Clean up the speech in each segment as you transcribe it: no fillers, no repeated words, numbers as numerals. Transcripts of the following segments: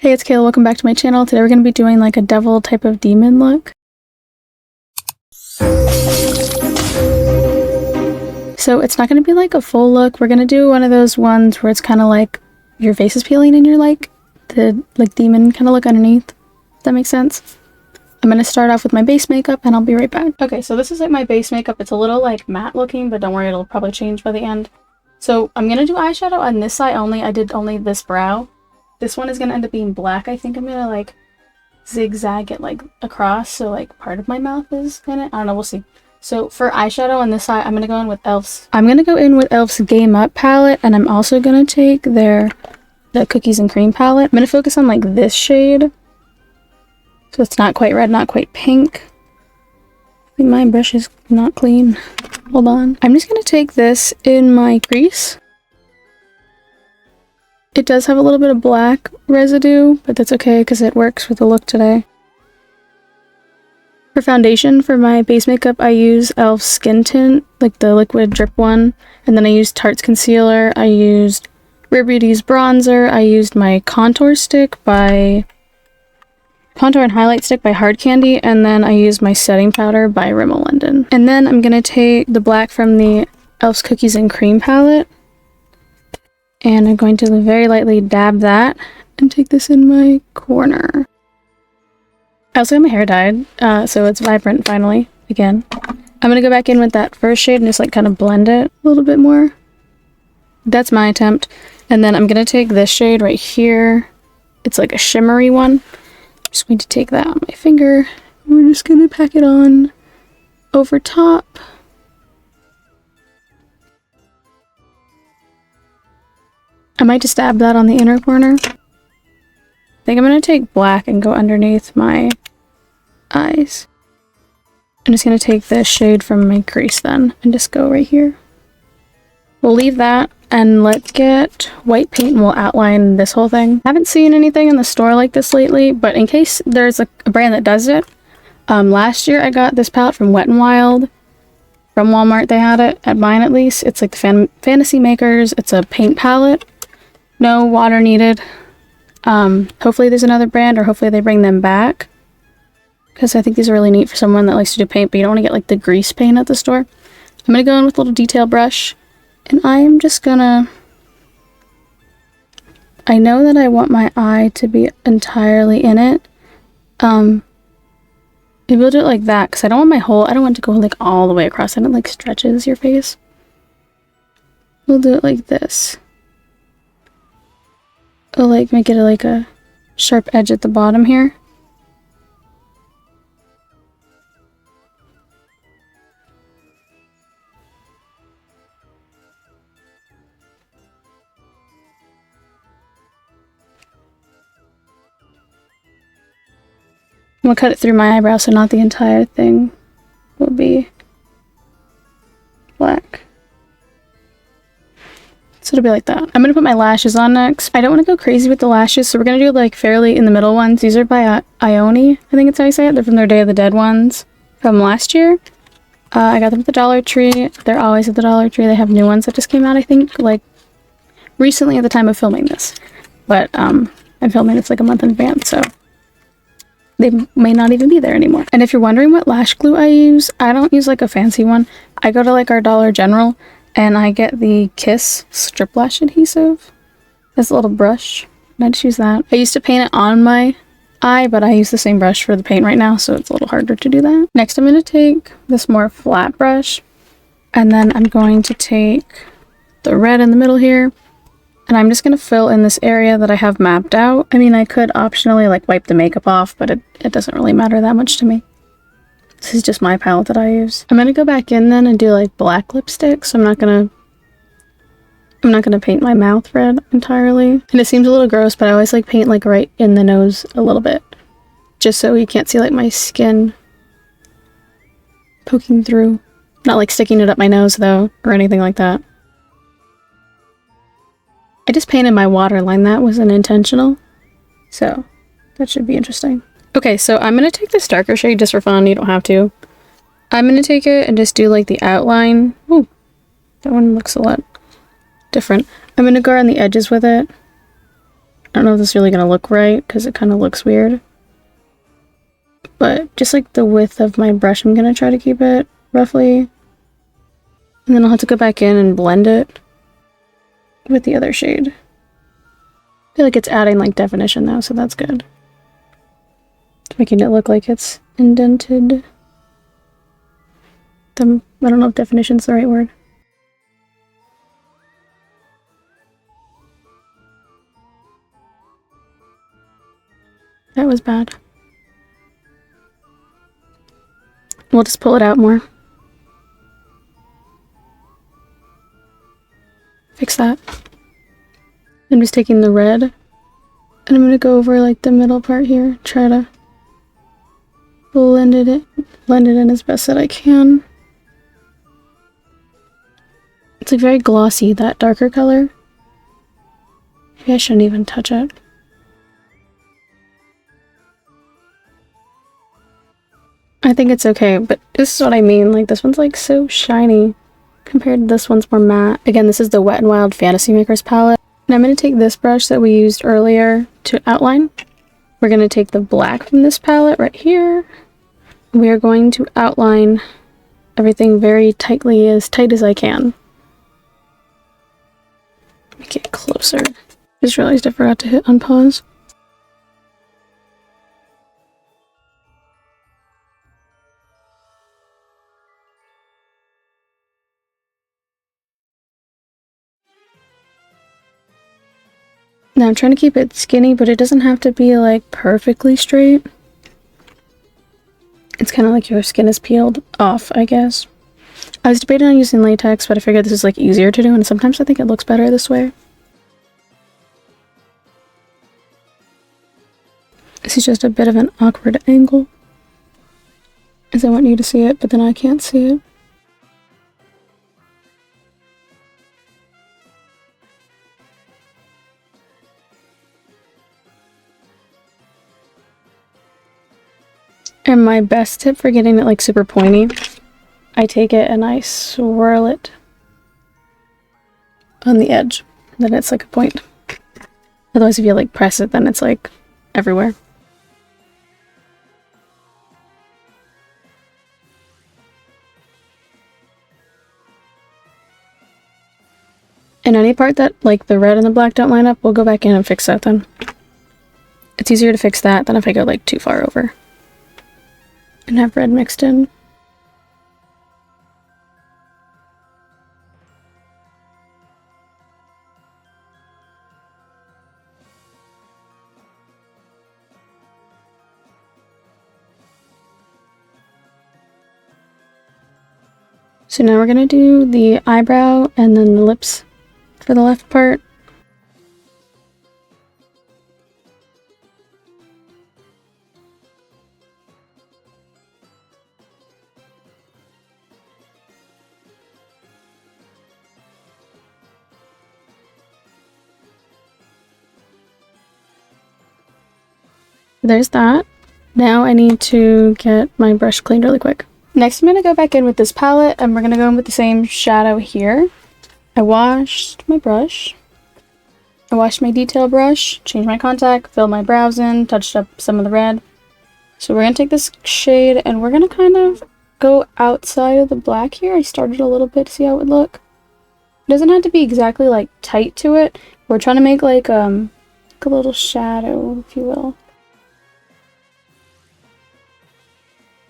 Hey, it's Kayla. Welcome back to my channel. Today we're going to be doing like a devil type of demon look. So it's not going to be like a full look. We're going to do one of those ones where it's kind of like your face is peeling and you're like the demon kind of look underneath. If that makes sense. I'm going to start off with my base makeup and I'll be right back. Okay, so this is like my base makeup. It's a little like matte looking, but don't worry, it'll probably change by the end. So I'm going to do eyeshadow on this side only. I did only this brow. This one is going to end up being black. I think I'm going to like zigzag it like across so like part of my mouth is in it. I don't know, we'll see. So for eyeshadow on this side, I'm going to go in with e.l.f.'s. I'm going to go in with e.l.f.'s Game Up palette, and I'm also going to take the Cookies and Cream palette. I'm going to focus on like this shade. So it's not quite red, not quite pink. I think my brush is not clean. Hold on. I'm just going to take this in my crease. It does have a little bit of black residue, but that's okay because it works with the look today. For foundation, for my base makeup, I use e.l.f. Skin Tint, like the liquid drip one. And then I used Tarte's concealer. I used Rare Beauty's bronzer. I used my contour and highlight stick by Hard Candy. And then I used my setting powder by Rimmel London. And then I'm going to take the black from the e.l.f.'s Cookies and Cream palette. And I'm going to very lightly dab that and take this in my corner. I also got my hair dyed, so it's vibrant finally, again. I'm going to go back in with that first shade and just like kind of blend it a little bit more. That's my attempt. And then I'm going to take this shade right here. It's like a shimmery one. I'm just going to take that on my finger. And we're just going to pack it on over top. I might just dab that on the inner corner. I think I'm going to take black and go underneath my eyes. I'm just going to take this shade from my crease then and just go right here. We'll leave that and let's get white paint and we'll outline this whole thing. I haven't seen anything in the store like this lately, but in case there's a brand that does it, last year I got this palette from Wet n Wild. From Walmart they had it, at mine at least. It's like the Fantasy Makers. It's a paint palette. No water needed. Hopefully there's another brand, or hopefully they bring them back. Because I think these are really neat for someone that likes to do paint, but you don't want to get like the grease paint at the store. I'm going to go in with a little detail brush. And I am just gonna... I know that I want my eye to be entirely in it. Maybe we'll do it like that, because I don't want I don't want it to go like all the way across, and it like stretches your face. We'll do it like this. I'll like make it like a sharp edge at the bottom here. I'm gonna cut it through my eyebrow so not the entire thing will be black. So it'll be like that. I'm gonna put my lashes on next. I don't want to go crazy with the lashes, so we're gonna do like fairly in the middle ones. These are by Ioni, I think it's how you say it. They're from their Day of the Dead ones from last year. I got them at the Dollar Tree. They're always at the Dollar Tree. They have new ones that just came out, I think, like recently at the time of filming this. But I'm filming this like a month in advance, so they may not even be there anymore. And if you're wondering what lash glue I use, I don't use like a fancy one. I go to like our Dollar General and I get the Kiss strip lash adhesive. This little brush, and I just use that. I used to paint it on my eye, but I use the same brush for the paint right now, so it's a little harder to do that. Next, I'm going to take this more flat brush, and then I'm going to take the red in the middle here, and I'm just going to fill in this area that I have mapped out. I mean, I could optionally like wipe the makeup off, but it doesn't really matter that much to me. This is just my palette that I use. I'm going to go back in then and do like black lipstick, so I'm not going to paint my mouth red entirely. And it seems a little gross, but I always like paint like right in the nose a little bit, just so you can't see like my skin poking through. Not like sticking it up my nose though, or anything like that. I just painted my waterline. That wasn't intentional, so that should be interesting. Okay, so I'm going to take this darker shade just for fun. You don't have to. I'm going to take it and just do like the outline. Ooh, that one looks a lot different. I'm going to go around the edges with it. I don't know if this is really gonna look right because it kind of looks weird. But just like the width of my brush, I'm gonna try to keep it roughly. And then I'll have to go back in and blend it with the other shade. I feel like it's adding like definition now, so that's good. It's making it look like it's indented. I don't know if definition's the right word. That was bad. We'll just pull it out more. Fix that. I'm just taking the red and I'm gonna go over like the middle part here, try to blend it in as best that I can. It's like very glossy, that darker color. Maybe I shouldn't even touch it. I think it's okay, but this is what I mean, like this one's like so shiny compared to this one's more matte. Again, this is the Wet n Wild Fantasy Makers palette. And I'm going to take this brush that we used earlier to outline. We're going to take the black from this palette right here. We are going to outline everything very tightly, as tight as I can. Make it closer. Just realized I forgot to hit unpause. Now I'm trying to keep it skinny, but it doesn't have to be like perfectly straight. It's kind of like your skin is peeled off, I guess. I was debating on using latex, but I figured this is like easier to do, and sometimes I think it looks better this way. This is just a bit of an awkward angle, as I want you to see it, but then I can't see it. And my best tip for getting it like super pointy, I take it and I swirl it on the edge. Then it's like a point. Otherwise, if you like press it, then it's like everywhere. And any part that like the red and the black don't line up, we'll go back in and fix that then. It's easier to fix that than if I go like too far over and have red mixed in. So now we're gonna do the eyebrow and then the lips for the left part. There's that. Now I need to get my brush cleaned really quick. Next I'm going to go back in with this palette and we're going to go in with the same shadow here. I washed my brush. I washed my detail brush, changed my contact, filled my brows in, touched up some of the red. So we're going to take this shade and we're going to kind of go outside of the black here. I started a little bit to see how it would look. It doesn't have to be exactly like tight to it. We're trying to make like a little shadow, if you will.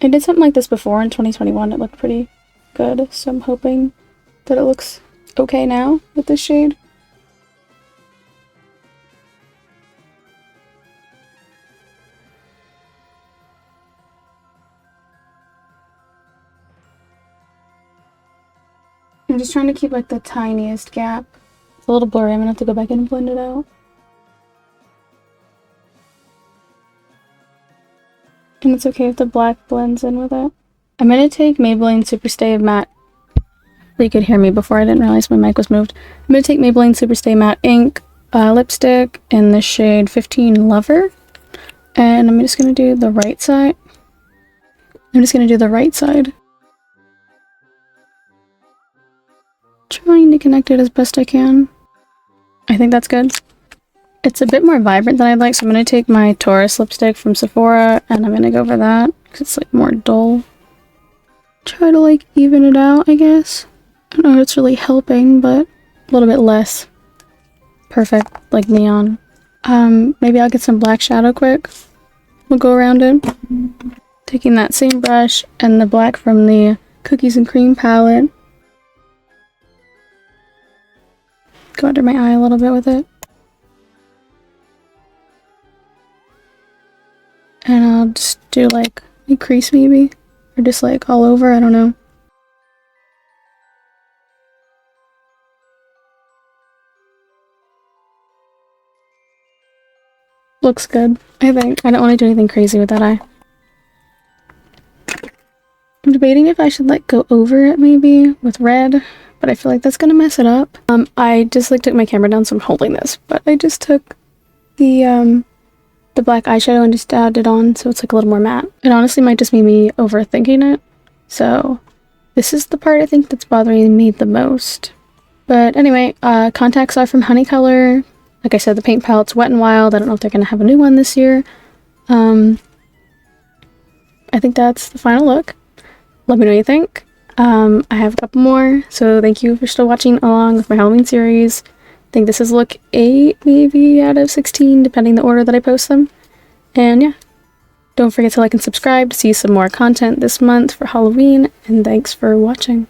I did something like this before in 2021. It looked pretty good, so I'm hoping that it looks okay now with this shade. I'm just trying to keep like the tiniest gap. It's a little blurry. I'm gonna have to go back in and blend it out. And it's okay if the black blends in with it. I'm going to take Maybelline Superstay Matte. You could hear me before, I didn't realize my mic was moved. I'm going to take Maybelline Superstay Matte Ink lipstick in the shade 15 Lover. And I'm just going to do the right side. Trying to connect it as best I can. I think that's good. It's a bit more vibrant than I'd like, so I'm going to take my Taurus lipstick from Sephora, and I'm going to go for that, because it's, like, more dull. Try to, like, even it out, I guess. I don't know if it's really helping, but a little bit less perfect, like neon. Maybe I'll get some black shadow quick. We'll go around it. Taking that same brush and the black from the Cookies and Cream palette. Go under my eye a little bit with it. And I'll just do like a crease maybe. Or just like all over, I don't know. Looks good, I think. I don't want to do anything crazy with that eye. I'm debating if I should like go over it maybe with red, but I feel like that's gonna mess it up. I just like took my camera down, so I'm holding this, but I just took the black eyeshadow and just added it on, so it's like a little more matte. It honestly might just be me overthinking it, so this is the part I think that's bothering me the most. But anyway, contacts are from Honey Color. Like I said, the paint palette's Wet n Wild. I don't know if they're gonna have a new one this year. I think that's the final look. Let me know what you think. I have a couple more, so thank you for still watching along with my Halloween series. I think this is look 8 maybe out of 16, depending the order that I post them. And yeah, don't forget to like and subscribe to see some more content this month for Halloween, and thanks for watching.